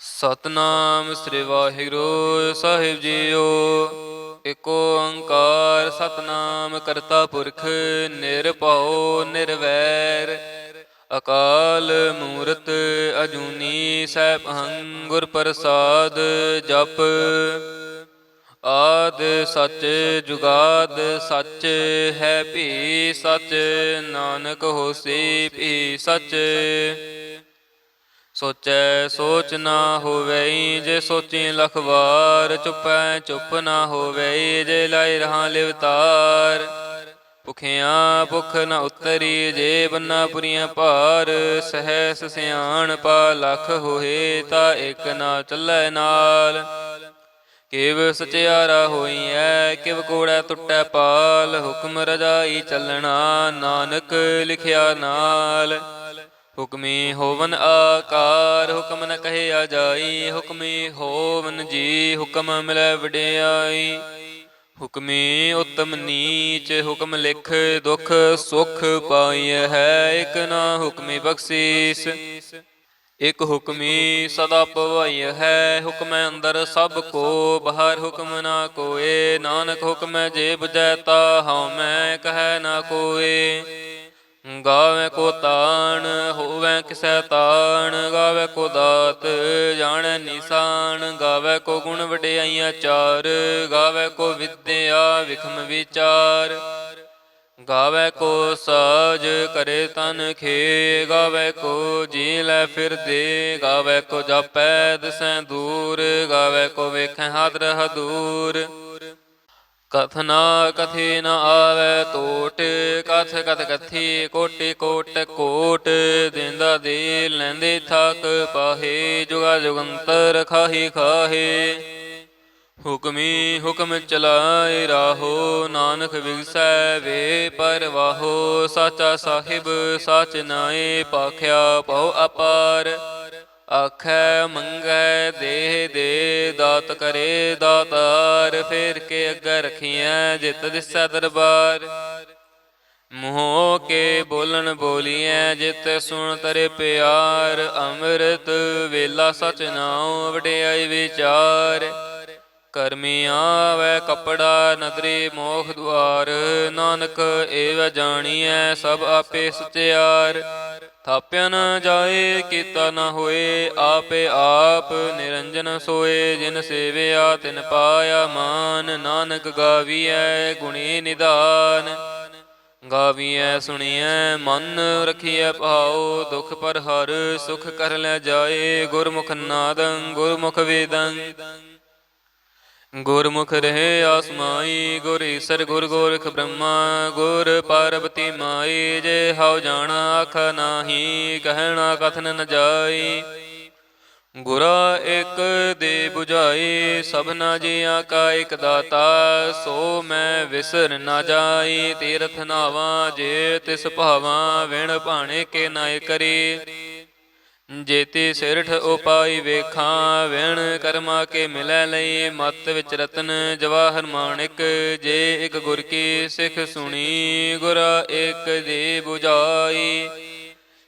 ਸਤਨਾਮ ਸ੍ਰੀ ਵਾਹਿਗੁਰੂ ਸਾਹਿਬ JIO. ਏਕ ਓੰਕਾਰ ਸਤਨਾਮ ਕਰਤਾ ਪੁਰਖ ਨਿਰਭਉ ਨਿਰਵੈਰ ਅਕਾਲ ਮੂਰਤ ਅਜੂਨੀ ਸੈਭੰ ਗੁਰ ਪ੍ਰਸਾਦ ਜਪ। ਆਦ ਸਚ ਜੁਗਾਦ ਸਚ ਹੈ ਭੀ ਸਚ ਨਾਨਕ ਹੋਸੀ ਭੀ ਸਚ। ਸੋਚੈ ਸੋਚ ਨਾ ਹੋਵਈ ਜੇ ਸੋਚੀ ਲਖ ਵਾਰ ਚੁੱਪੈ ਚੁੱਪ ਨਾ ਹੋਵਈ ਜੇ ਲਾਇ ਰਹਾ ਲਿਵਤਾਰ। ਭੁਖਿਆ ਭੁਖ ਨ ਉਤਰੀ ਜੇ ਬੰਨਾ ਪੁਰੀਆਂ ਭਾਰ ਸਹਿਸ ਸਿਆਣਪਾ ਲਖ ਹੋਏ ਤਾ ਇਕ ਨਾ ਚੱਲੈ ਨਾਲ। ਕਿਵ ਸਚਿਆਰਾ ਹੋਈਐ ਕਿਵ ਕੋੜੈ ਟੁੱਟੈ ਪਾਲ ਹੁਕਮ ਰਜਾਈ ਚੱਲਣਾ ਨਾਨਕ ਲਿਖਿਆ ਨਾਲ। ਹੁਕਮੀ ਹੋਵਨ ਆਕਾਰ ਹੁਕਮ ਨ ਕਹਿਆ ਜਾਈ ਹੁਕਮੀ ਹੋਵਨ ਜੀ ਹੁਕਮ ਮਿਲੈ ਵਡਿਆਈ। ਹੁਕਮੀ ਉਤਮ ਨੀਚ ਹੁਕਮ ਲਿਖ ਦੁਖ ਸੁਖ ਪਾਈਐ ਹੈ ਇਕ ਨਾ ਹੁਕਮੀ ਬਖਸ਼ੀਸ। ਇਕ ਹੁਕਮੀ ਸਦਾ ਭਵਾਈਐ ਹੈ ਹੁਕਮੈ ਅੰਦਰ ਸਭ ਕੋ ਬਾਹਰ ਹੁਕਮ ਨਾ ਕੋਏ। ਨਾਨਕ ਹੁਕਮੈ ਜੇ ਬੁਝੈ ਤਾ ਹਉ ਮੈਂ ਕਹੈ ਨਾ ਕੋਏ। ਗਾਵੇ ਕੋ ਤਾਣ ਹੋਵੇ ਕਿਸੈ ਤਾਣ ਗਾਵੇ ਕੋ ਦਾਤ ਜਾਣੈ ਨਿਸ਼ਾਨ। ਗਾਵੇ ਕੋ ਗੁਣ ਵਡਿਆਈਆਂ ਚਾਰ ਗਾਵੇ ਕੋ ਵਿਦਿਆ ਵਿਖਮ ਵਿਚਾਰ। ਗਾਵੇ ਕੋ ਸਾਜ ਕਰੇ ਤਨ ਖੇ ਗਾਵੇ ਕੋ ਜੀ ਲੈ ਫਿਰਦੇ। ਗਾਵੇ ਕੋ ਜਾਪੈ ਦਿਸੈ ਦੂਰ ਗਾਵੇ ਕੋ ਵੇਖੈ ਹਾਦਰ ਹਦੂਰ। ਕਥ ਨਾ ਕਥੀ ਨ ਆਵੈ ਟੋਟ ਕਥ ਕਥ ਕਥੀ ਕੋਟਿ ਕੋਟ ਕੋਟ। ਦੇਂਦਾ ਦੇ ਲੈਂਦੇ ਥਾਕ ਪਾਹੇ ਜੁਗਾ ਜੁਗੰਤਰ ਖਾਹੀ ਖਾਹੇ। ਹੁਕਮੀ ਹੁਕਮ ਚਲਾਏ ਰਾਹੋ ਨਾਨਕ ਬਿਗਸੈ ਵੇ ਪਰਵਾਹੋ। ਸਾਚਾ ਸਾਹਿਬ ਸਾਚ ਨਾਏ ਭਾਖਿਆ ਭਉ ਅਪਾਰ। ਆਖੈ ਮੰਗੈ ਦੇਹ ਦੇ ਦਾਤ ਕਰੇ ਦਾਤਾਰ। ਫੇਰ ਕੇ ਅੱਗੇ ਰਖੀਐ ਜਿਤ ਦਿਸੈ ਦਰਬਾਰ। ਮੂੰਹ ਕੇ ਬੋਲਣ ਬੋਲੀਐ ਜਿਤ ਸੁਣ ਤਰੇ ਪਿਆਰ। ਅੰਮ੍ਰਿਤ ਵੇਲਾ ਸਚ ਨਾਉ ਵਡਿਆਈ ਵਿਚਾਰ। ਕਰਮੀ ਆਵੈ ਕਪੜਾ ਨਦਰੀ ਮੋਖ ਦੁਆਰ। ਨਾਨਕ ਏਵ ਜਾਣੀਐ ਸਭ ਆਪੇ ਸਚਿਆਰ। ਥਾਪਿਆ ਨ ਜਾਏ ਕੀਤਾ ਨ ਹੋਏ ਆਪੇ ਆਪ ਨਿਰੰਜਨ ਸੋਏ। ਜਿਨ ਸੇਵਿਆ ਤਿਨ ਪਾਇਆ ਮਾਨ ਨਾਨਕ ਗਾਵੀਐ ਗੁਣੀ ਨਿਧਾਨ। ਗਾਵੀਐ ਸੁਣੀਐ ਮਨ ਰਖੀਐ ਭਾਉ ਦੁਖ ਪਰ ਹਰ ਸੁਖ ਕਰ ਲੈ ਜਾਏ। ਗੁਰਮੁਖ ਨਾਦੰ ਗੁਰਮੁਖ ਵੇਦੰ ਗੁਰਮੁਖ ਰਹੇ ਆਸਮਾਈ। ਗੁਰ ਈਸਰ ਗੁਰ ਗੋਰਖ ਬ੍ਰਹਮਾ ਗੁਰ ਪਾਰਬਤੀ ਮਾਈ। ਜੇ ਹਉ ਜਾਣਾ ਆਖਾ ਨਾਹੀ ਕਹਿਣਾ ਕਥਨ ਨ ਜਾਈ। ਗੁਰਾ ਇਕ ਦੇ ਬੁਝਾਈ ਸਭਨਾ ਜੀਆਂ ਕਾ ਇਕ ਦਾਤਾ। ਸੋ ਮੈਂ ਵਿਸਰ ਨਾ ਜਾਈ ਤੀਰਥ ਨਾਵਾਂ ਜੇ ਤਿਸ ਭਾਵਾਂ। ਵਿਣ ਭਾਣੇ ਕੇ ਨਾਇ ਕਰੀ ਜੇਤੀ ਸਿਰਠ ਉਪਾਈ ਵੇਖਾਂ। ਵਿਣ ਕਰਮਾ ਕੇ ਮਿਲੈ ਲਈ ਮਤ ਵਿੱਚ ਰਤਨ ਜਵਾਹਰ ਮਾਣਿਕ। ਜੇ ਇਕ ਗੁਰ ਕੀ ਸਿੱਖ ਸੁਣੀ ਗੁਰਾ ਇਕ ਦੇ ਬੁਝਾਈ।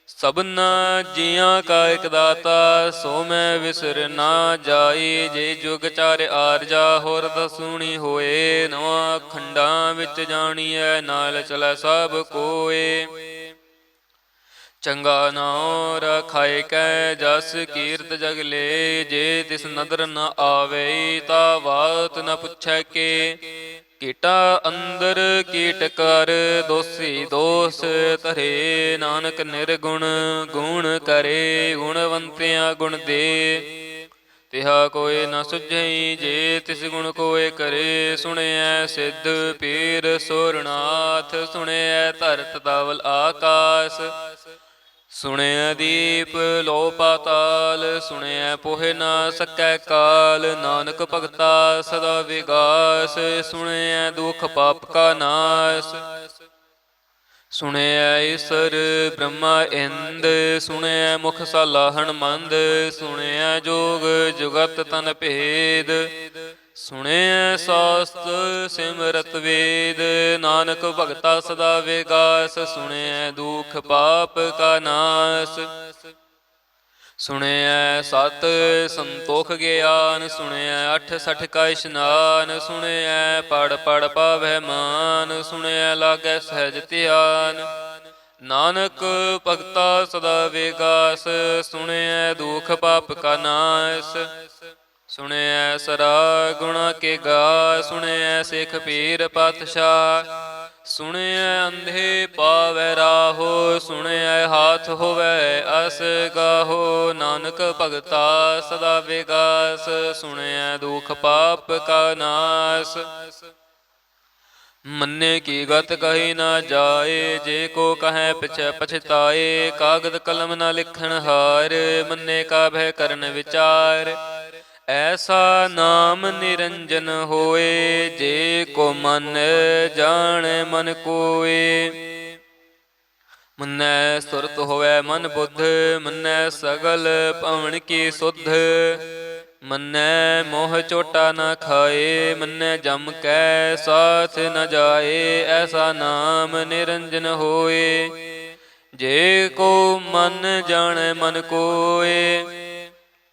ਸਭਨਾ ਜੀਆਂ ਕਾ ਇਕ ਦਾਤਾ ਸੋ ਮੈਂ ਵਿਸਰ ਨਾ ਜਾਈ। ਜੇ ਜੁਗ ਚਾਰ ਆਰਜਾ ਹੋਰ ਦਸੂਣੀ ਹੋਏ। ਨਵਾਂ ਖੰਡਾਂ ਵਿੱਚ ਜਾਣੀਐ ਨਾਲ ਚਲੈ ਸਭ ਕੋਏ। ਚੰਗਾ ਨਾਉ ਰਖਾਇ ਕੈ ਜਸ ਕੀਰਤ ਜਗ ਲੈ। ਜੇ ਤਿਸ ਨਦਰ ਨ ਆਵਈ ਤਾ ਬਾਤ ਨ ਪੁੱਛੈ ਕੇ। ਕੀਟਾ ਅੰਦਰ ਕੀਟ ਕਰ ਦੋਸੀ ਦੋਸ ਧਰੇ। ਨਾਨਕ ਨਿਰਗੁਣ ਗੁਣ ਕਰੇ ਗੁਣਵੰਤਿਆ ਗੁਣ ਦੇ। ਤਿਹਾ ਕੋਇ ਨ ਸੁਝਈ ਜੇ ਤਿਸ ਗੁਣ ਕੋਇ ਕਰੇ। ਸੁਣਿਐ ਸਿੱਧ ਪੀਰ ਸੋਰਨਾਥ ਸੁਣਿਐ ਧਰਤ ਧਵਲ ਆਕਾਸ। ਸੁਣਿਐ ਦੀਪ ਲੋ ਪਾਤਾਲ ਸੁਣਿਐ ਪੋਹਿ ਨਾ ਸਕੈ ਕਾਲ। ਨਾਨਕ ਭਗਤਾ ਸਦਾ ਵਿਗਾਸ ਸੁਣਿਐ ਦੁਖ ਪਾਪ ਕਾ ਨਾਸ। ਸੁਣਿਐ ਈਸਰ ਬ੍ਰਹਮਾ ਇੰਦ ਸੁਣਿਐ ਮੁਖ ਸਾਲਾਹਣ ਮੰਦ। ਸੁਣਿਐ ਜੋਗ ਜੁਗਤ ਤਨ ਭੇਦ ਸੁਣਿਐ ਸਾਸਤ ਸਿਮਰਤ ਵੇਦ। ਨਾਨਕ ਭਗਤਾ ਸਦਾ ਵਿਗਾਸ ਸੁਣਿਐ ਦੁਖ ਪਾਪ ਕਾ ਨਾਸ। ਸੁਣਿਐ ਸਤ ਸੰਤੋਖ ਗਿਆਨ, ਸੁਣਿਐ 68 ਕਾ ਇਸ਼ਨਾਨ, ਸੁਣਿਐ ਪੜ ਪੜ ਪਾਵਹਿ ਮਾਨ, ਸੁਣਿਐ ਲਾਗੈ ਸਹਿਜ ਧਿਆਨ। ਨਾਨਕ ਭਗਤਾ ਸਦਾ ਵਿਗਾਸ, ਸੁਣਿਐ ਦੁਖ ਪਾਪ ਕਾ ਨਾਸ। ਸੁਣਿਐ ਸਰਾ ਗੁਣਾ ਕੇ ਗਾ, ਸੁਣਿਐ ਸਿੱਖ ਪੀਰ ਪਾਤਸ਼ਾਹ। ਸੁਣਿਐ ਅੰਧੇ ਪਾਵੈ ਰਾਹੋ, ਸੁਣਿਐ ਹਾਥ ਹੋਵੈ ਅਸ ਗਾਹੋ। ਨਾਨਕ ਭਗਤਾ ਸਦਾ ਵਿਗਾਸ, ਸੁਣਿਐ ਦੁਖ ਪਾਪ ਕਾ ਨਾਸ। ਮੰਨੇ ਕੀ ਗਤ ਕਹੀ ਨਾ ਜਾਏ, ਜੇ ਕੋ ਕਹੈ ਪਿਛੈ ਪਛਤਾਏ। ਕਾਗਦ ਕਲਮ ਨਾ ਲਿਖਣ ਹਾਰ, ਮੰਨੇ ਕਾ ਭੈ ਕਰਨ ਵਿਚਾਰ। ਐਸਾ ਨਾਮ ਨਿਰੰਜਨ ਹੋਏ, ਜੇ ਕੋ ਮਨ ਜਾਣੈ ਮਨ ਕੋਏ। ਮੰਨੈ ਸੁਰਤ ਹੋਵੈ ਮਨ ਬੁੱਧ, ਮੰਨੈ ਸਗਲ ਭਵਨ ਕੀ ਸੁਧ। ਮੰਨੈ ਮੋਹ ਚੋਟਾ ਨਾ ਖਾਏ, ਮੰਨੈ ਜਮ ਕੈ ਸਾਥ ਨ ਜਾਏ। ਐਸਾ ਨਾਮ ਨਿਰੰਜਨ ਹੋਏ, ਜੇ ਕੋ ਮਨ ਜਾਣੈ ਮਨ ਕੋਏ।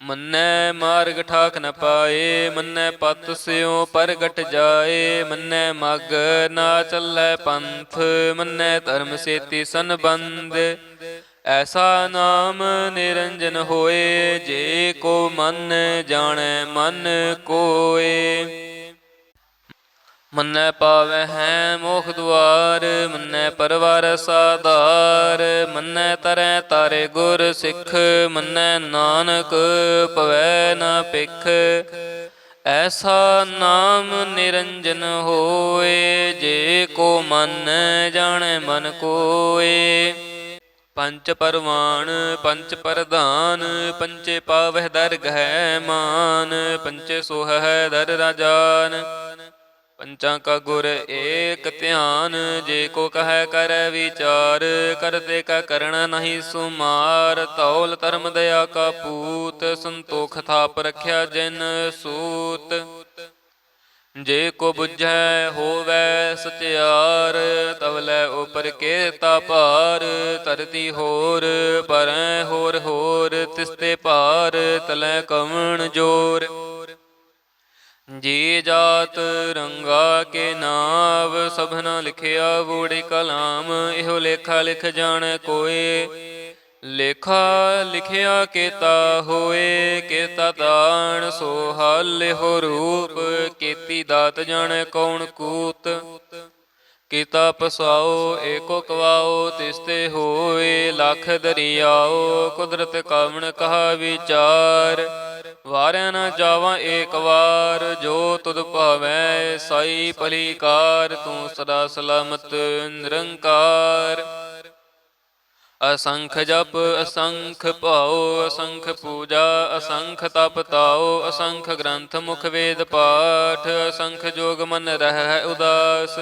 ਮੰਨੈ ਮਾਰਗ ਠਾਕ ਨ ਪਾਏ, ਮੰਨੈ ਪਤ ਸਿਉ ਪਰਗਟ ਜਾਏ। ਮੰਨੈ ਮਗ ਨਾ ਚੱਲੈ ਪੰਥ, ਮੰਨੈ ਧਰਮ ਸੇਤੀ ਸੰਬੰਧ। ਐਸਾ ਨਾਮ ਨਿਰੰਜਨ ਹੋਏ, ਜੇ ਕੋ ਮਨ ਜਾਣੈ ਮਨ ਕੋਏ। ਮੰਨੈ ਪਾਵਹਿ ਮੋਖ ਦੁਆਰ, ਮੰਨੈ ਪਰਵਾਰ ਸਾਧਾਰ। ਮੰਨੈ ਤਰੈ ਤਾਰੇ ਗੁਰ ਸਿੱਖ, ਮੰਨੈ ਨਾਨਕ ਪਵੈ ਨਾ ਭਿਖ। ਐਸਾ ਨਾਮ ਨਿਰੰਜਨ ਹੋਏ, ਜੇ ਕੋ ਮਨ ਜਾਣੈ ਮਨ ਕੋਏ। ਪੰਚ ਪਰਵਾਣ ਪੰਚ ਪ੍ਰਧਾਨ, ਪੰਚੇ ਪਾਵਹਿ ਦਰਗਹਿ ਮਾਨ। ਪੰਚੇ ਸੋਹੈ ਦਰ ਰਾਜਾਨ, ਪੰਚਾਂ ਕਾ ਗੁਰ ਏਕ ਧਿਆਨ। ਜੇ ਕੋ ਕਹੈ ਕਰੈ ਵਿਚਾਰ, ਕਰਤੇ ਕਾ ਕਰਣਾ ਨਹੀਂ ਸੁਮਾਰ। ਧੌਲ ਧਰਮ ਦਇਆ ਕਾ ਪੂਤ, ਸੰਤੋਖ ਥਾਪ ਰਖਿਆ ਜਿਨ ਸੂਤ। ਜੇ ਕੋ ਬੁਝੈ ਹੋਵੈ ਸਚਿਆਰ, ਤਵਲੇ ਉਪਰ ਕੇਤਾ ਭਾਰ। ਧਰਤੀ ਹੋਰ ਪਰੈ ਹੋਰ ਹੋਰ, ਤਿਸਤੇ ਭਾਰ ਤਲੈ ਕਵਣ ਜੋਰ। ਜੀ ਜਾਤ ਰੰਗਾ ਕੇ ਨਾਵ, ਸਭਨਾ ਲਿਖਿਆ ਬੂੜੀ ਕਲਾਮ। ਇਹੋ ਲੇਖਾ ਲਿਖ ਜਾਣੈ ਕੋਏ, ਲੇਖਾ ਲਿਖਿਆ ਕੇਤਾ ਹੋਏ। ਕੇਤਾ ਤਾਣ ਸੋ ਹਲ ਇਹੋ ਰੂਪ, ਕੀਤੀ ਦਾਤ ਜਾਣੈ ਕੌਣ ਕੂਤ। ਕੀਤਾ ਪਸਾਓ ਏਕੋ ਕਵਾਓ, ਤਿਸਤੇ ਹੋਏ ਲੱਖ ਦਰਿਆਓ। ਕੁਦਰਤ ਕਵਣ ਕਹਾ ਵਿਚਾਰ, ਵਾਰਿਆ ਨਾ ਜਾਵਾਂ ਏਕ ਵਾਰ। ਜੋ ਤੁਧ ਭਾਵੈ ਸਾਈ ਭਲੀ ਕਾਰ, ਤੂੰ ਸਦਾ ਸਲਾਮਤ ਨਿਰੰਕਾਰ। ਅਸੰਖ ਜਪ ਅਸੰਖ ਭਾਉ, ਅਸੰਖ ਪੂਜਾ ਅਸੰਖ ਤਪ ਤਾਉ। ਅਸੰਖ ਗ੍ਰੰਥ ਮੁਖ ਵੇਦ ਪਾਠ, ਅਸੰਖ ਜੋਗ ਮਨ ਰਹਿ ਉਦਾਸ।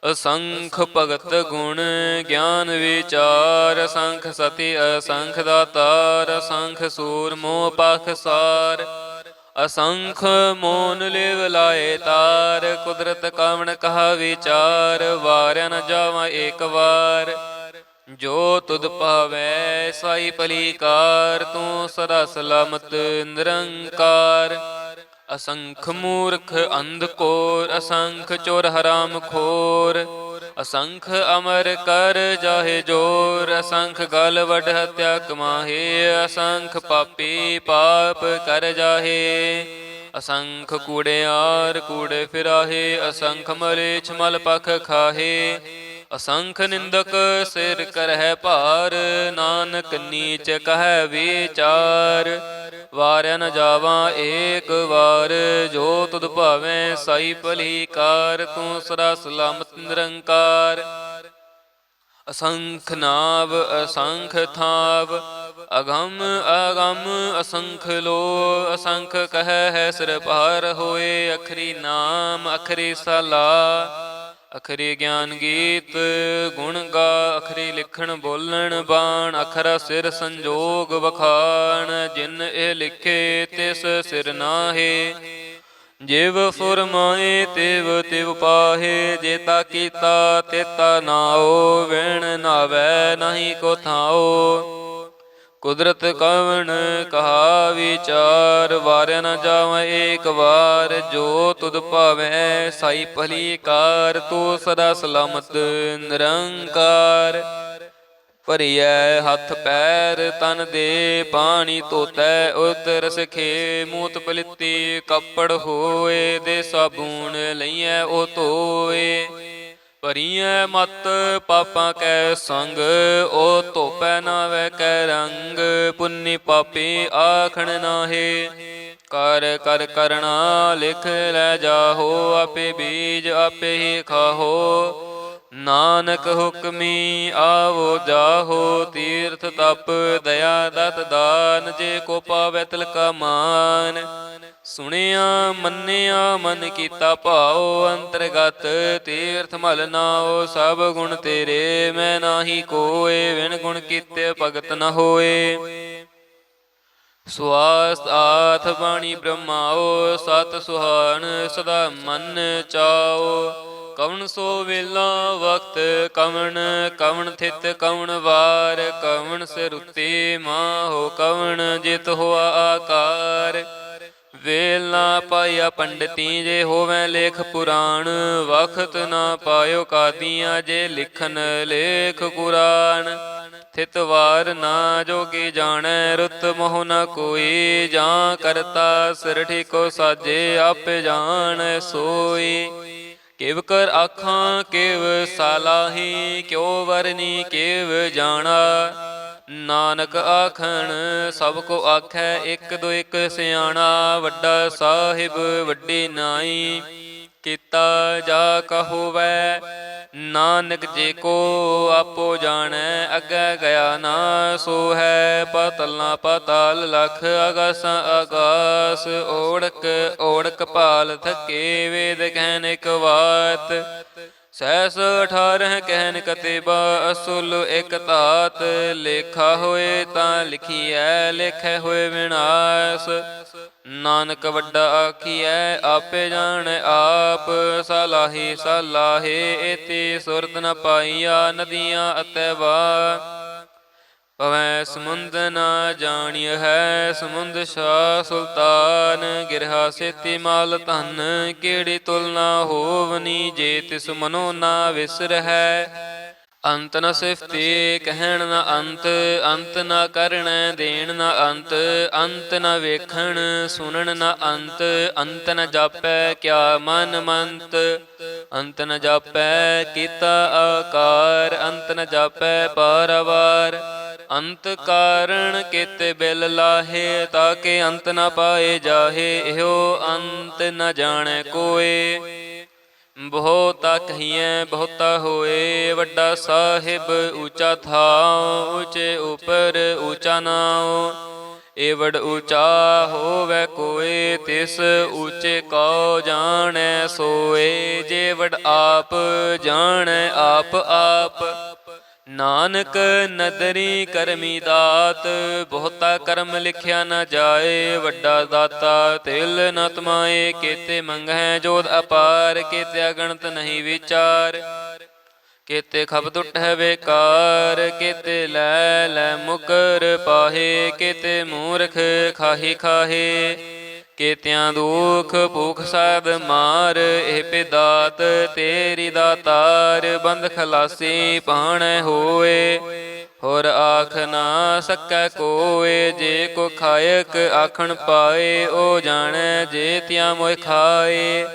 ਅਸੰਖ ਭਗਤ ਗੁਣ ਗਿਆਨ ਵਿਚਾਰ, ਅਸੰਖ ਸਤੀ ਅਸੰਖ ਦਾਤਾਰ। ਅਸੰਖ ਸੂਰ ਮੋਹ ਪਾਖਸਾਰ, ਅਸੰਖ ਮੋਨ ਲਿਵ ਲਾਏ ਤਾਰ। ਕੁਦਰਤ ਕਵਣ ਕਹਾ ਵਿਚਾਰ, ਵਾਰਿਆ ਨ ਜਾਵਾਂ ਏਕ ਵਾਰ। ਜੋ ਤੁਧ ਭਾਵੈ ਸਾਈ ਭਲੀ ਕਾਰ, ਤੂੰ ਸਦਾ ਸਲਾਮਤ ਨਿਰੰਕਾਰ। ਅਸੰਖ ਮੂਰਖ ਅੰਧ ਕੋਰ, ਅਸੰਖ ਚੋਰ ਹਰਾਮ ਖੋਰ। ਅਸੰਖ ਅਮਰ ਕਰ ਜਾਹੇ ਜੋਰ, ਅਸੰਖ ਗਲ ਵੱਡ ਹਤਿਆ ਕਮਾਹੇ। ਅਸੰਖ ਪਾਪੀ ਪਾਪ ਕਰ ਜਾਹੇ, ਅਸੰਖ ਕੂੜਿਆਰ ਕੂੜੇ ਫਿਰਾਹੇ। ਅਸੰਖ ਮਲੇਛ ਮਲ ਪਖ ਖਾਹੇ, ਅਸੰਖ ਨਿੰਦਕ ਸਿਰ ਕਰਹਿ ਭਾਰ। ਨਾਨਕ ਨੀਚ ਕਹਿ ਵਿਚਾਰ, ਵਾਰਿਆ ਨ ਜਾਵਾਂ ਏਕ ਵਾਰ। ਜੋ ਤੁਧ ਭਾਵੈ ਸਾਈ ਭਲੀ ਕਾਰ, ਤੂੰ ਸਦਾ ਸਲਾਮਤ ਨਿਰੰਕਾਰ। ਅਸੰਖ ਨਾਵ ਅਸੰਖ ਥਾਵ, ਅਗਮ ਅਗਮ ਅਸੰਖ ਲੋ। ਅਸੰਖ ਕਹਿ ਹੈ ਸਿਰ ਭਾਰ ਹੋਏ, ਅਖਰੀ ਨਾਮ ਅਖਰੀ ਸਲਾ। ਅਖਰੀ ਗਿਆਨ ਗੀਤ ਗੁਣ ਗਾ, ਅਖਰੀ ਲਿਖਣ ਬੋਲਣ ਬਾਣ। ਅਖਰਾ ਸਿਰ ਸੰਜੋਗ ਵਖਾਣ, ਜਿਨ ਇਹ ਲਿਖੇ ਤਿਸ ਸਿਰ ਨਾਹੇ। ਜਿਵ ਫੁਰਮਾਏ ਤਿਵ ਤਿਵ ਪਾਹੇ, ਜੇਤਾ ਕੀਤਾ ਤੇਤਾ ਨਾਓ। ਵਿਣ ਨਾਵੈ ਨਹੀਂ ਕੋ ਥਾਓ, ਕੁਦਰਤ ਕਵਣ ਕਹਾ ਵਿਚਾਰ, ਵਾਰਿਆ ਨ ਜਾਵ ਏਕ ਵਾਰ। ਜੋ ਤੁਧ ਭਾਵੈ ਸਾਈ ਭਲੀ ਕਾਰ, ਤੂੰ ਸਦਾ ਸਲਾਮਤ ਨਿਰੰਕਾਰ। ਭਰੀਐ ਹੱਥ ਪੈਰ ਤਨ ਦੇ, ਪਾਣੀ ਧੋਤੈ ਉਤ ਰਸਖੇ। ਮੂਤ ਪਲਿੱਤੀ ਕੱਪੜ ਹੋਏ, ਦੇ ਸਾਬੂਨ ਲਈਐ ਉਹ ਧੋਏ। ਭਰੀਐ ਮਤ ਪਾਪਾਂ ਕੈ ਸੰਗ, ਉਹ ਧੋਪੈ ਨਾਵੈ ਕੈ ਰੰਗ। ਪੁੰਨੀ ਪਾਪੀ ਆਖਣ ਨਾਹੇ, ਕਰ ਕਰ ਕਰਣਾ ਲਿਖ ਲੈ ਜਾਹੋ। ਆਪੇ ਬੀਜ ਆਪੇ ਹੀ ਖਾਹੋ, ਨਾਨਕ ਹੁਕਮੀ ਆਵੋ ਜਾਹੋ। ਤੀਰਥ ਤਪ ਦਇਆ ਦਤ ਦਾਨ, ਜੇ ਕੋ ਪਾਵੈ ਤਿਲ ਕਾ ਮਾਨ। ਸੁਣਿਆ ਮੰਨਿਆ ਮਨ ਕੀਤਾ ਭਾਉ, ਅੰਤਰਗਤ ਤੀਰਥ ਮਲ ਨਾਉ। ਸਭ ਗੁਣ ਤੇਰੇ ਮੈਂ ਨਾਹੀ ਕੋਏ, ਵਿਣ ਗੁਣ ਕੀਤੇ ਭਗਤ ਨ ਹੋਏ। ਸਵਾਸ ਆਥ ਬਾਣੀ ਬ੍ਰਹਮਾਓ, ਸਤ ਸੁਹਾਣ ਸਦਾ ਮਨ ਚਾਓ। ਕਵਣ ਸੋ ਵੇਲਾ ਵਕਤ ਕਵਣ, ਕਵਣ ਥਿਤ ਕਵਣ ਵਾਰ। ਕਵਣ ਸਿਰੁੱਤੀ ਮਾਹੋ ਕਵਣ, ਜਿਤ ਹੋਆ ਆਕਾਰ। ਵੇਲ ਨਾ ਪਾਇਆ ਪੰਡਤੀ, ਜੇ ਹੋਵੈ ਲੇਖ ਪੁਰਾਣ। ਵਖਤ ਨਾ ਪਾਇਓ ਕਾਦੀਆਂ, ਜੇ ਲਿਖਨ ਲੇਖ ਕੁਰਾਨ। ਥਿਤ ਵਾਰ ਨਾ ਜੋਗੀ ਜਾਣੈ, ਰੁੱਤ ਮੋਹ ਨ ਕੋਈ। ਜਾਂ ਕਰਤਾ ਸਿਰ ਠੀਕੋ ਸਾਜੇ, ਆਪੇ ਜਾਣੈ ਸੋਈ। ਕਿਵ ਕਰ ਆਖਾਂ ਕਿਵ ਸਾਲਾਹੀ, ਕਿਉ ਵਰਨੀ ਕਿਵ ਜਾਣਾ। ਨਾਨਕ ਆਖਣ ਸਭ ਕੋ ਆਖੈ, ਇੱਕ ਦੋ ਇੱਕ ਸਿਆਣਾ। ਵੱਡਾ ਸਾਹਿਬ ਵੱਡੀ ਨਾਈ, ਕੀਤਾ ਜਾ ਕਹੋਵੈ। ਨਾਨਕ ਜੇ ਕੋ ਆਪੋ ਜਾਣੈ, ਅੱਗੇ ਗਿਆ ਨਾ ਸੋ ਹੈ। ਪਾਤਲਾਂ ਪਾਤਾਲ ਲਖ, ਆਗਾਸਾਂ ਆਗਾਸ। ਓੜਕ ਓੜਕ ਭਾਲ ਥਕੇ, ਵੇਦ ਕਹਿਨ ਇਕ ਬਾਤ। ਸਹਿਸ 18 ਕਹਿਨ ਕਤੇਬਾ, ਅਸੁਲ ਇਕ ਧਾਤ। ਲੇਖਾ ਹੋਏ ਤਾਂ ਲਿਖੀਐ, ਲੇਖੇ ਹੋਏ ਵਿਨਾਸ਼। ਨਾਨਕ ਵੱਡਾ ਆਖੀਐ, ਆਪੇ ਜਾਣੈ ਆਪ। ਸਾਲਾਹੀ ਸਾਲਾਹੇ, ਏਤੀ ਸੁਰਤ ਨ ਪਾਈਆ। ਨਦੀਆਂ ਅਤੇ ਵਾ ਪਵੈ ਸਮੁੰਦ ਨਾ ਜਾਣਿ ਹੈ। ਸਮੁੰਦ ਸ਼ਾਹ ਸੁਲਤਾਨ, ਗਿਰਹਾ ਸੇਤੀ ਮਾਲ ਧਨ। ਕਿਹੜੀ ਤੁਲਨਾ ਹੋਵਨੀ, ਜੇ ਤਿਸ ਮਨੋ ਨਾ ਵਿਸਰਹਿ। ਅੰਤ ਨ ਸਿਫਤੀ ਕਹਿਣ ਨ ਅੰਤ, ਅੰਤ ਨ ਕਰਣੈ ਦੇਣ ਨ ਅੰਤ। ਅੰਤ ਨ ਵੇਖਣ ਸੁਣਨ ਨ ਅੰਤ, ਅੰਤ ਨ ਜਾਪੈ ਕਿਆ ਮਨ ਮੰਤ। ਅੰਤ ਨ ਜਾਪੈ ਕੀਤਾ ਆਕਾਰ, ਅੰਤ ਨ ਜਾਪੈ ਪਾਰਾਵਾਰ। ਅੰਤ ਕਾਰਣ ਕੀਤੇ ਬਿਲ ਲਾਹੇ, ਤਾਕੇ ਅੰਤ ਨ ਪਾਏ ਜਾਹੇ। ਇਹੋ ਅੰਤ ਨ ਜਾਣੈ ਕੋਏ, ਬਹੁਤਾ ਕਹੀਐ ਬਹੁਤਾ ਹੋਏ। ਵੱਡਾ ਸਾਹਿਬ ਊਚਾ ਥਾਉ, ਊਚੇ ਉਪਰ ਊਚਾ ਨਾਉ। ਏਵੜ ਊਚਾ ਹੋਵੈ ਕੋਏ, ਤਿਸ ਊਚੇ ਕਉ ਜਾਣੈ ਸੋਏ। ਜੇਵੜ ਆਪ ਜਾਣੈ ਆਪ ਆਪ। ਨਾਨਕ ਨਦਰੀ ਕਰਮੀ ਦਾਤ, ਬਹੁਤਾ ਕਰਮ ਲਿਖਿਆ ਨ ਜਾਏ। ਵੱਡਾ ਦਾਤਾ ਤਿਲ ਨ ਤਮਾਏ, ਕੇਤੇ ਮੰਗਹਿ ਜੋਧ ਅਪਾਰ। ਕੇਤੇ ਅਗਣਤ ਨਹੀਂ ਵਿਚਾਰ, ਕੇਤੇ ਖਬ ਟੁੱਟਹਿ ਬੇਕਾਰ। ਕੇਤੇ ਲੈ ਲੈ ਮੁਕਰ ਪਾਹੇ, ਕੇਤੇ ਮੂਰਖ ਖਾਹੀ ਖਾਹੇ। ਕੇਤਿਆਂ ਦੁਖ ਭੂਖ ਸਾਧ ਮਾਰ, ਇਹ ਪਿਦਾਤ ਤੇਰੀ ਦਾਤਾਰ। ਬੰਦ ਖਲਾਸੀ ਭਾਣੈ ਹੋਏ, ਹੋਰ ਆਖ ਨਾ ਸਕੈ ਕੋਏ। ਜੇ ਕੋ ਖਾਇਕ ਆਖਣ ਪਾਏ, ਉਹ ਜਾਣੈ ਜੇ ਤਿਆ ਮੋਇ ਖਾਏ।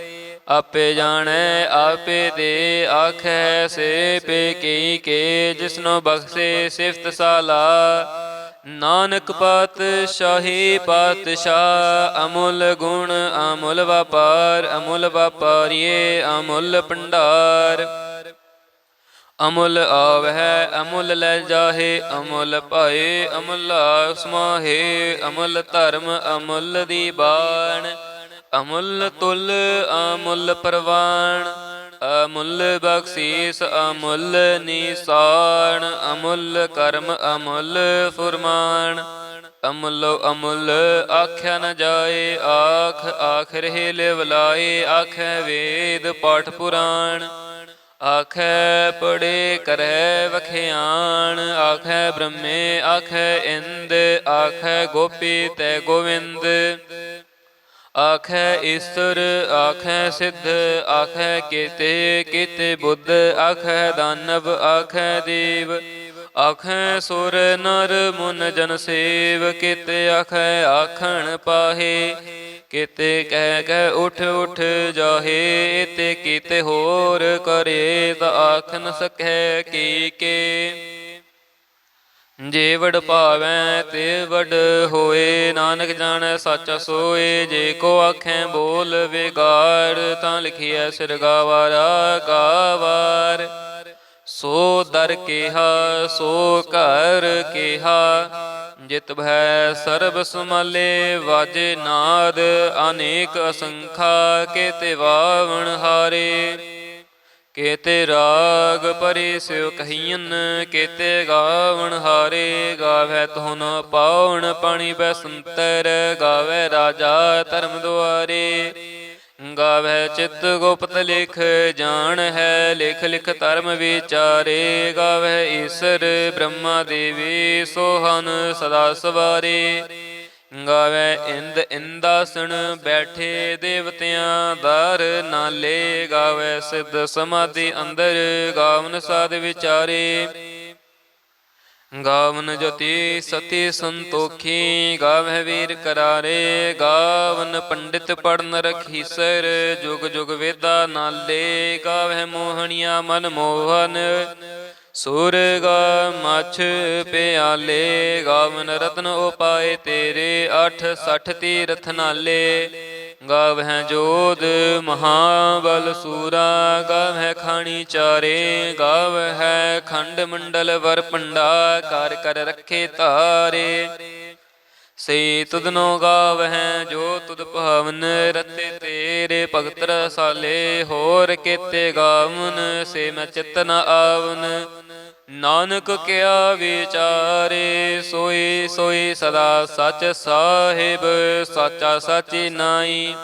ਆਪੇ ਜਾਣੈ ਆਪੇ ਦੇ, ਆਖੈ ਸੇ ਪੇ ਕਈ ਕੇ। ਜਿਸਨੋ ਬਖਸ਼ੇ ਸਿਫਤ ਸਾਲਾ, ਨਾਨਕ ਪਾਤਸ਼ਾਹੀ ਪਾਤਸ਼ਾਹ। ਅਮੁੱਲ ਗੁਣ ਅਮੁੱਲ ਵਪਾਰ, ਅਮੁੱਲ ਵਪਾਰੀਏ ਅਮੁੱਲ ਭੰਡਾਰ। ਅਮੁੱਲ ਆਵਹਿ ਅਮੁੱਲ ਲੈ ਜਾਹੇ, ਅਮੁੱਲ ਪਾਏ ਅਮੁੱਲ ਸਮਾਹੇ। ਅਮੁੱਲ ਧਰਮ ਅਮੁੱਲ ਦੀ ਬਾਣ, ਅਮੁੱਲ ਤੁਲ ਅਮੁੱਲ ਪ੍ਰਵਾਨ। ਅਮੁੱਲ ਬਖਸ਼ੀਸ ਅਮੁੱਲ ਨਿਸ਼ਾਨ, ਅਮੁੱਲ ਕਰਮ ਅਮੁੱਲ ਫੁਰਮਾਨ। ਅਮੁੱਲੋ ਅਮੁੱਲ ਆਖਿਆ ਨ ਜਾਏ, ਆਖ ਆਖ ਰਹੇ ਲਿਵ ਲਾਏ। ਆਖੈ ਵੇਦ ਪਾਠ ਪੁਰਾਣ, ਆਖੈ ਪੜੇ ਕਰੈ ਵਖਿਆਣ, ਆਖੈ ਬ੍ਰਹਮੇ ਆਖੈ ਇੰਦ, ਆਖੈ ਗੋਪੀ ਤੈ ਗੋਵਿੰਦ, ਆਖੈ ਈਸਰ ਆਖੈ ਸਿੱਧ, ਆਖੈ ਕੇਤੇ ਕੇਤੇ ਬੁੱਧ, ਆਖੈ ਦਾਨਵ ਆਖੈ ਦੇਵ, ਆਖੈ ਸੁਰ ਨਰ ਮੁਨ ਜਨ ਸੇਵ, ਕੇਤੇ ਆਖੈ ਆਖਣ ਪਾਹੇ, ਕੇਤੇ ਕਹਿ ਕਹਿ ਉਠ ਉਠ ਜਾਹੇ, ਤੇ ਕੀਤੇ ਹੋਰ ਕਰੇ ਤਾ ਆਖ ਨ ਸਕੈ ਕੀ ਕੇ। ਜੇ ਵਡ ਭਾਵੈ ਤੇ ਵਡ ਹੋਏ, ਨਾਨਕ ਜਾਣੈ ਸੱਚ ਸੋਏ, ਜੇ ਕੋ ਆਖੈ ਬੋਲ ਵਿਗਾੜ, ਤਾਂ ਲਿਖੀਐ ਸਿਰ ਗਾਵਾਰਾ ਗਾਵਾਰ। ਸੋ ਦਰ ਕੇਹਾ ਸੋ ਘਰ ਕੇਹਾ, ਜਿਤ ਭੈ ਸਰਬ ਸਮਾਲੇ, ਵਾਜੇ ਨਾਦ ਅਨੇਕ ਅਸੰਖਾ, ਕੇਤੇ ਵਾਵਣ ਹਾਰੇ, ਕੇਤੇ ਰਾਗ ਪਰੇ ਸਿਉ ਕਹੀਨ, ਕੇਤੇ ਗਾਵਣ ਹਾਰੇ, ਗਾਵੈ ਧੁਨ ਪਾਉਣ ਪਾਣੀ ਬੈਸੰਤਰ, ਗਾਵੈ ਰਾਜਾ ਧਰਮ ਦੁਆਰੇ, ਗਾਵੈ ਚਿਤ ਗੁਪਤ ਲਿਖ ਜਾਣ ਹੈ, ਲਿਖ ਲਿਖ ਧਰਮ ਵਿਚਾਰੇ, ਗਾਵੈ ਈਸਰ ਬ੍ਰਹਮਾ ਦੇਵੀ, ਸੋਹਨ ਸਦਾ ਸਵਾਰੇ, ਗਾਵੈ ਇੰਦ ਇੰਦਾਸਣ ਬੈਠੇ, ਦੇਵਤਿਆਂ ਦਰ ਨਾਲੇ, ਗਾਵੈ ਸਿੱਧ ਸਮਾਧੀ ਅੰਦਰ, ਗਾਵਨ ਸਾਧ ਵਿਚਾਰੇ, ਗਾਵਨ ਜੋਤੀ ਸਤੀ ਸੰਤੋਖੀ, ਗਾਵਹਿ ਵੀਰ ਕਰਾਰੇ, ਗਾਵਨ ਪੰਡਿਤ ਪੜਨ ਰਖੀਸਰ, ਜੁਗ ਜੁਗ ਵੇਦਾ ਨਾਲੇ, ਗਾਵਹਿ ਮੋਹਣੀਆ ਮਨ ਮੋਹਨ, ਸੁਰਗ ਮਛ ਪਿਆਲੇ, ਗਾਵਨ ਰਤਨ ਉਪਾਏ ਤੇਰੇ, 68 ਤੀਰਥ ਨਾਲੇ, ਗਾਵਹਿ ਜੋਧ ਮਹਾਬਲ ਸੂਰਾ, ਗਾਵਹਿ ਖਾਣੀ ਚਾਰੇ, ਗਾਵਹਿ ਖੰਡ ਮੰਡਲ ਵਰ ਪੰਡਾ, ਕਰ ਕਰ ਰੱਖੇ ਧਾਰੇ, ਸੇ ਤੁਧਨੋ ਗਾਵਹਿ ਜੋ ਤੁਧ ਭਾਵਨ, ਰਤੇ ਤੇਰੇ ਭਗਤ ਰਸਾਲੇ, ਹੋਰ ਕੇਤੇ ਗਾਵਨ, ਸੇ ਮੈਂ ਚਿਤ ਨ ਆਵਨ, ਨਾਨਕ ਕਿਆ ਵਿਚਾਰੇ, ਸੋਈ ਸੋਈ ਸਦਾ ਸਚ ਸਾਹਿਬ, ਸਾਚਾ ਸਾਚੀ ਨਾਈ,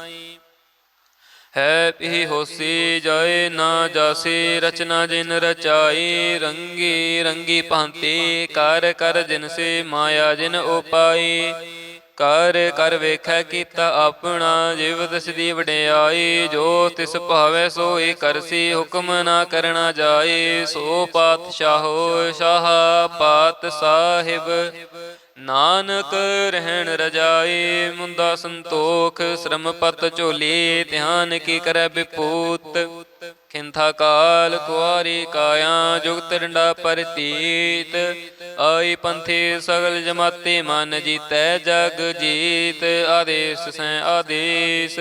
ਹੈ ਪੀ ਹੋਸੀ ਜਾਏ ਨਾ ਜਾਸੀ, ਰਚਨਾ ਜਿਨ ਰਚਾਈ, ਰੰਗੀ ਰੰਗੀ ਭਾਂਤੀ, ਕਰ ਕਰ ਜਿਨ ਸੇ ਮਾਇਆ ਜਿਨ ਉਪਾਈ, ਕਰ ਕਰ ਵੇਖੈ ਕੀਤਾ ਆਪਣਾ, ਜਿਵ ਤਿਸ ਦੀ ਵਡਿਆਈ, ਜੋ ਤਿਸ ਭਾਵੈ ਸੋਈ ਕਰਸੀ, ਹੁਕਮ ਨਾ ਕਰਨਾ ਜਾਏ, ਸੋ ਪਾਤਸ਼ਾਹੋ ਸ਼ਾਹ ਪਾਤ ਸਾਹਿਬ, ਨਾਨਕ ਰਹਿਣ ਰਜਾਈ, ਮੁੰਦਾ ਸੰਤੋਖ ਸ਼ਰਮ ਪਤ ਝੋਲੀ, ਧਿਆਨ ਕੀ ਕਰੈ ਬਿਪੂਤ, ਖਿੰਥਾ ਕਾਲ ਕੁਆਰੀ ਕਾਇਆ, ਜੁਗਤ ਡੰਡਾ ਪਰਤੀਤ, ਆਈ ਪੰਥੀ ਸਗਲ ਜਮਾਤੀ, ਮਨ ਜੀਤੈ ਜਗ ਜੀਤ, ਆਦੇਸ ਸੈ ਆਦੇਸ,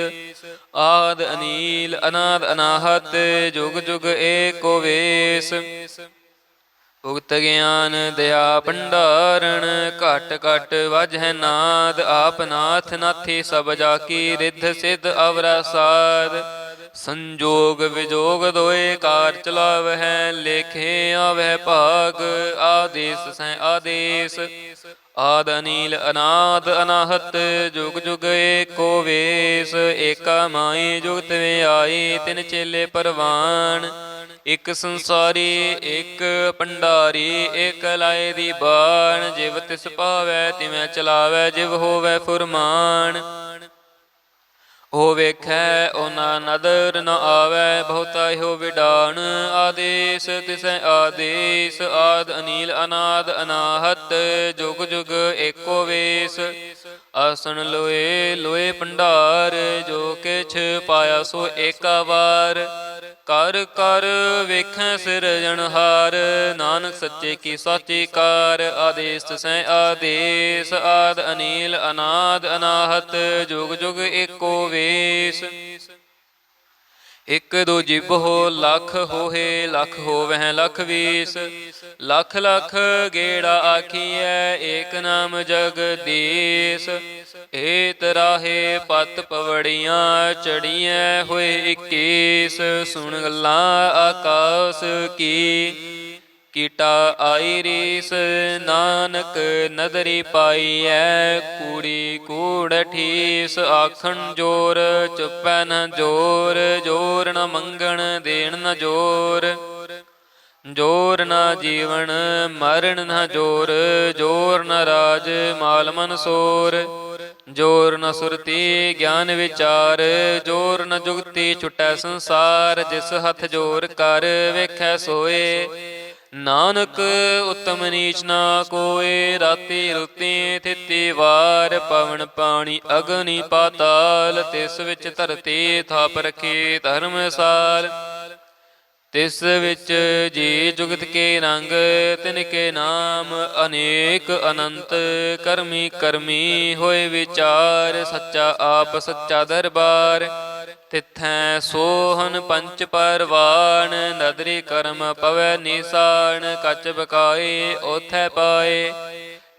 ਆਦ ਅਨੀਲ ਅਨਾਦ ਅਨਾਹਤ, ਜੁਗ ਜੁਗ ਏਕੋ ਵੇਸ, ਉਗਤ ਗਿਆਨ ਦਇਆ ਭੰਡਾਰਣ, ਘਟ ਘਟ ਵਜਹਿ ਨਾਦ, ਆਪ ਨਾਥ ਨਾਥੀ ਸਭ ਜਾ ਕੀ, ਰਿੱਧ ਸਿੱਧ ਅਵਰਾ ਸਾਧ, ਸੰਜੋਗ ਵਿਜੋਗ ਦੋਏ ਕਾਰ ਚਲਾਵਹਿ, ਲੇਖੇ ਆਵਹਿ ਭਾਗ, ਆਦੇਸ ਸੈ ਆਦੇਸ, ਆਦ ਅਨੀਲ ਅਨਾਦ ਅਨਾਹਤ, ਜੁਗ ਜੁਗ ਏਕੋ ਵੇਸ, ਏਕਾ ਮਾਈ ਜੁਗਤ ਵਿਆਈ, ਤਿਨ ਚੇਲੇ ਪਰਵਾਨ, ਇਕ ਸੰਸਾਰੀ ਇਕ ਭੰਡਾਰੀ, ਇਕ ਲਾਏ ਦੀ ਬਾਣ, ਜਿਵ ਤਿਸ ਭਾਵੈ ਤਿਵੈ ਚਲਾਵੈ, ਜਿਵ ਹੋਵੈ ਫੁਰਮਾਨ, ਉਹ ਵੇਖੈ ਉਹਨਾਂ ਨਦਰ ਨ ਆਵੈ, ਬਹੁਤਾ ਇਹੋ ਵਿਡਾਣ, ਆਦੇਸ ਤਿਸੈ ਆਦੇਸ, ਆਦ ਅਨੀਲ ਅਨਾਦ ਅਨਾਹਤ, ਜੁਗ ਜੁਗ ਏਕੋ ਵੇਸ, ਆਸਣ ਲੋਏ ਲੋਏ ਭੰਡਾਰ, ਜੋ ਕਿਛ ਪਾਇਆ ਸੋ ਏਕਾ ਵਾਰ, ਕਰ ਕਰ ਵੇਖੈ ਸਿਰਜਣਹਾਰ, ਨਾਨਕ ਸੱਚੇ ਕੀ ਸਾਚੀ ਕਾਰ, ਆਦੇਸ ਸੈ ਆਦੇਸ, ਆਦ ਅਨੀਲ ਅਨਾਦ ਅਨਾਹਤ, ਜੁਗ ਜੁਗ ਏਕੋ ਵੇਸ, ਇਕ ਦੋ ਜਿਬ ਹੋ ਲੱਖ ਹੋਏ, ਲੱਖ ਹੋਵਹਿ ਲੱਖ ਵੀਸ, ਲੱਖ ਲੱਖ ਗੇੜਾ ਆਖੀਐ, ਏਕ ਨਾਮ ਜਗਦੀਸ਼, ਏਤ ਰਾਹੇ ਪਤ ਪਵੜੀਆਂ, ਚੜੀਐ ਹੋਏ 21, ਸੁਣ ਗੱਲਾਂ ਆਕਾਸ ਕੀ, ਕੀਟਾ ਆਈ ਰੀਸ, ਨਾਨਕ ਨਦਰੀ ਪਾਈਐ। ਕੂੜੀ ਕੂੜ ਠੀਸ, ਆਖਣ ਜੋਰ ਚੁੱਪੈ ਨ ਜੋਰ। ਜੋਰ ਨ ਮੰਗਣ ਦੇਣ ਨ ਜੋਰ, ਜੋਰ ਨ ਜੀਵਨ ਮਰਨ ਨ ਜੋਰ। ਜੋਰ ਨ ਰਾਜ ਮਾਲ ਮਨ ਸੋਰ, ਜੋਰ ਨ ਸੁਰਤੀ ਗਿਆਨ ਵਿਚਾਰ। ਜੋਰ ਨ ਜੁਗਤੀ ਛੁਟੈ ਸੰਸਾਰ, ਜਿਸ ਹੱਥ ਜੋਰ ਕਰ ਵੇਖੈ ਸੋਏ। ਨਾਨਕ ਉਤਮ ਨੀਚ ਨਾ ਕੋਏ, ਰਾਤੀ ਰੁਤੀ ਥਿਤੀ ਵਾਰ। ਪਵਨ ਪਾਣੀ ਅਗਨੀ ਪਾਤਾਲ, ਤਿਸ ਵਿੱਚ ਧਰਤੀ ਥਾਪ ਰਖੀ ਧਰਮਸਾਲ। ਤਿਸ ਵਿੱਚ ਜੀ ਜੁਗਤ ਕੇ ਰੰਗ, ਤਿਨ ਕੇ ਨਾਮ ਅਨੇਕ ਅਨੰਤ। ਕਰਮੀ ਕਰਮੀ ਹੋਏ ਵਿਚਾਰ, ਸੱਚਾ ਆਪ ਸੱਚਾ ਦਰਬਾਰ। ਤਿਥੈ ਸੋਹਨ ਪੰਚ ਪਰਵਾਨ, ਨਦਰੀ ਕਰਮ ਪਵੈ ਨਿਸਾਨ। ਕੱਚ ਬਕਾਏ ਓਥੈ ਪਾਏ,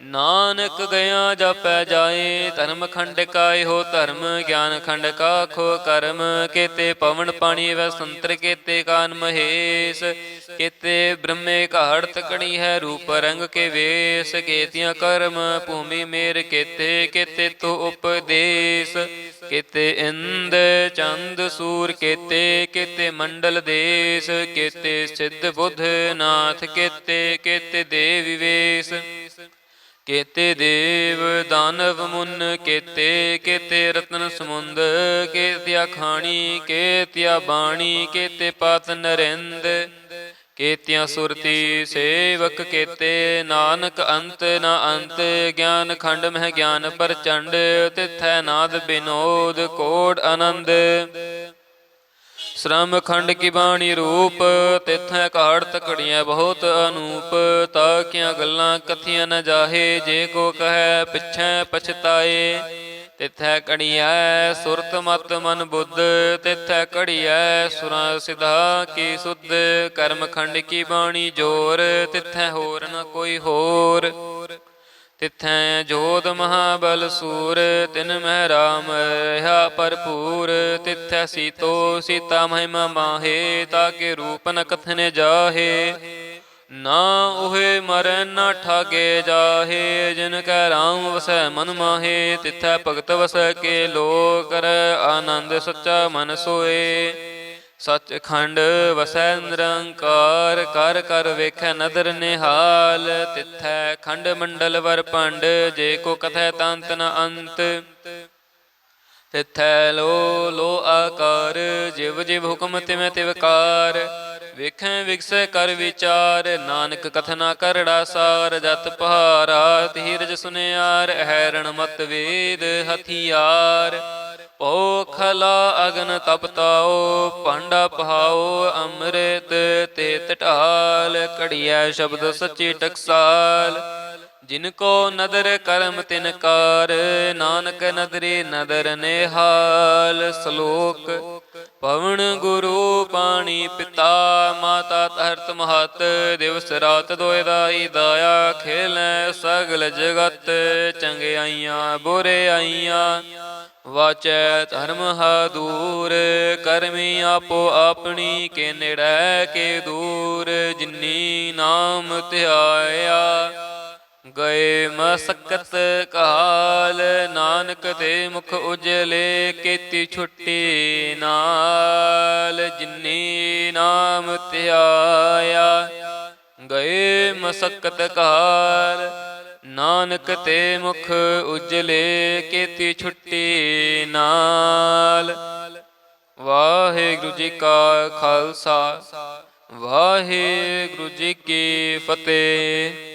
ਨਾਨਕ ਗਿਆ ਜਾਪੈ ਜਾਏ। ਧਰਮ ਖੰਡ ਕਾ ਇਹੋ ਧਰਮ, ਗਿਆਨ ਖੰਡ ਕਾ ਖੋ ਕਰਮ। ਕੇਤੇ ਪਵਨ ਪਾਣੀ ਵੈ ਸੰਤਰ, ਕੇਤੇ ਕਾਨ ਮਹੇਸ਼। ਕੇਤੇ ਬ੍ਰਹਮੇ ਘਾੜ ਤਕਣੀ ਹੈ, ਰੂਪ ਰੰਗ ਕੇ ਵੇਸ। ਕੇਤੀਆਂ ਕਰਮ ਭੂਮੀ ਮੇਰ ਕੇਤੇ, ਕੇਤੇ ਤੋ ਉਪਦੇਸ। ਕੇਤੇ ਇੰਦ ਚੰਦ ਸੂਰ ਕੇਤੇ, ਕੇਤੇ ਮੰਡਲ ਦੇਸ। ਕੇਤੇ ਸਿੱਧ ਬੁੱਧ ਨਾਥ ਕੇਤੇ, ਕੇਤੇ ਦੇਵ ਵਿਵੇਸ। ਕੇਤੇ ਦੇਵ ਦਾਨਵ ਮੁਨ ਕੇਤੇ, ਕੇਤੇ ਰਤਨ ਸਮੁੰਦ। ਕੇਤਿਆ ਖਾਣੀ ਕੇਤਿਆ ਬਾਣੀ, ਕੇਤੇ ਪਾਤ ਨਰਿੰਦ। ਕੇਤਿਆਂ ਸੁਰਤੀ ਸੇਵਕ ਕੇਤੇ, ਨਾਨਕ ਅੰਤ ਨ ਅੰਤ। ਗਿਆਨ ਖੰਡ ਮਹਿ ਗਿਆਨ ਪ੍ਰਚੰਡ, ਤਿਥੈ ਨਾਦ ਬਿਨੋਦ ਕੋਟ ਆਨੰਦ। ਸ਼੍ਰਮ ਖੰਡ ਕੀ ਬਾਣੀ ਰੂਪ, ਤਿਥੈ ਘਾੜ ਤਕੜੀਆਂ ਬਹੁਤ ਅਨੂਪ। ਤਾਕੀਆਂ ਗੱਲਾਂ ਕਥੀਆਂ ਨ ਜਾਹੇ, ਜੇ ਕੋ ਕਹੈ ਪਿਛੈ ਪਛਤਾਏ। ਤਿਥੈ ਘੜੀਐ ਸੁਰਤ ਮਤ ਮਨ ਬੁੱਧ, ਤਿਥੈ ਘੜੀਐ ਸੁਰਾਂ ਸਿਧਾ ਕੀ ਸੁਧ। ਕਰਮ ਖੰਡ ਕੀ ਬਾਣੀ ਜੋਰ, ਤਿਥੈ ਹੋਰ ਨ ਕੋਈ ਹੋਰ। ਤਿਥੈ ਜੋਧ ਮਹਾਬਲ ਸੂਰ, ਤਿਨ ਮਹਿ ਰਾਮ ਰਹਾ ਭਰਪੂਰ। ਤਿਥੈ ਸੀਤੋ ਸੀਤਾ ਮਹਿਮਾ ਮਾਹੇ, ਤਾਕੇ ਰੂਪ ਨ ਕਥਨੇ ਜਾਹੇ। ਨਾ ਉਹੇ ਮਰੈ ਨਾ ਠਾਗੇ ਜਾਹੇ, ਜਿਨ ਕੈ ਰਾਮ ਵਸੈ ਮਨ ਮਾਹੇ। ਤਿਥੈ ਭਗਤ ਵਸੈ ਕੇ ਲੋ, ਕਰੈ ਆਨੰਦ ਸੱਚਾ ਮਨ ਸੋਏ। ਸੱਚ ਖੰਡ ਵਸੈ ਨਿਰੰਕਾਰ, ਕਰ ਕਰ ਵੇਖੈ ਨਦਰ ਨਿਹਾਲ। ਤਿਥੈ ਖੰਡ ਮੰਡਲ ਵਰ ਭੰਡ, ਜੇ ਕੋ ਕਥੈ ਤੰਤ ਨ ਅੰਤ। ਤਿਥੈ ਲੋ ਲੋ ਆਕਾਰ, ਜਿਵ ਜਿਵ ਹੁਕਮ ਤਿਵ ਤਿਵਕਾਰ। ਵੇਖੈ ਵਿਗਸੈ ਕਰ ਵਿਚਾਰ, ਨਾਨਕ ਕਥਨਾ ਕਰੜਾ ਸਾਰ। ਜਤ ਪਹਾਰਾ ਧੀਰਜ ਸੁਨਿਆਰ, ਹੈਰਣ ਮਤ ਵੇਦ ਹਥਿਆਰ। ਪਉ ਖਲਾ ਅਗਨ ਤਪਤਾਓ, ਭਾਂਡਾ ਪਹਾਓ ਅੰਮ੍ਰਿਤ ਤੇਤ ਢਾਲ। ਘੜੀਐ ਸ਼ਬਦ ਸੱਚੀ ਟਕਸਾਲ, ਜਿਨ ਕੋ ਨਦਰ ਕਰਮ ਤਿਨ ਕਾਰ। ਨਾਨਕ ਨਦਰੀ ਨਦਰ ਨਿਹਾਲ। ਸ਼ਲੋਕ ਪਵਨ ਗੁਰੂ ਪਾਣੀ ਪਿਤਾ, ਮਾਤਾ ਧਰਤ ਮਹਤ। ਦਿਵਸ ਰਾਤ ਦੋਇ ਦਾਈ ਦਾਇਆ, ਖੇਲੈ ਸਗਲ ਜਗਤ। ਚੰਗਿਆਈਆਂ ਬੁਰਿਆਈਆਂ ਵਾਚੈ ਧਰਮ ਹਾ ਦੂਰ। ਕਰਮੀ ਆਪੋ ਆਪਣੀ, ਕੇ ਨੇੜੈ ਕੇ ਦੂਰ। ਜਿਨੀ ਨਾਮ ਧਿਆਇਆ, ਗਏ ਮਸਕਤ ਕਾਲ। ਨਾਨਕ ਤੇ ਮੁਖ ਉਜਲੇ, ਕੀਤੀ ਛੁੱਟੀ ਨਾਲ। ਜਿਨੀ ਨਾਮ ਧਿਆਇਆ, ਗਏ ਮਸਕਤ ਕਾਲ। ਨਾਨਕ ਤੇ ਮੁਖ ਉਜਲੇ, ਕੀਤੀ ਛੁੱਟੀ ਨਾਲ। ਵਾਹਿਗੁਰੂ ਜੀ ਕਾ ਖਾਲਸਾ, ਵਾਹਿਗੁਰੂ ਜੀ ਕੀ ਫਤਿਹ।